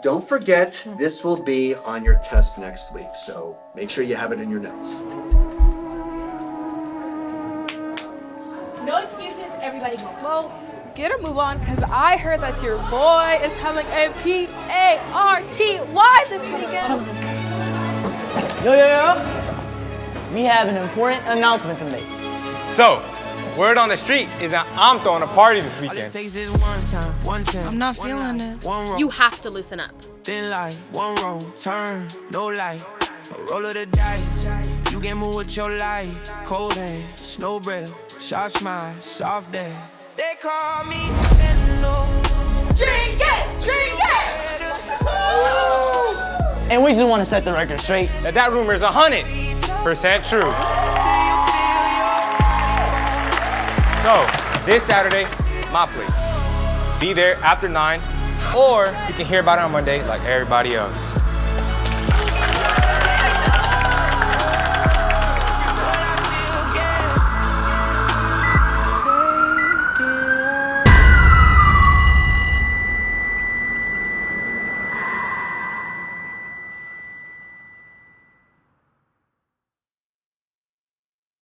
don't forget, this will be on your test next week, so make sure you have it in your notes. No excuses, everybody go. Well, get a move on, because I heard that your boy is having a P-A-R-T-Y this weekend. Yo. We have an important announcement to make. So, word on the street is that I'm throwing a party this weekend. I'm not feeling it. You have to loosen up. Then like one wrong turn, no light. A roll of the dice. You can move with your life. Cold hands, snow breath, sharp smile, soft day. They call me fentanyl. Drink it! And we just want to set the record straight. That rumor is 100% true. So, this Saturday, my place. Be there after 9, or you can hear about it on Monday like everybody else.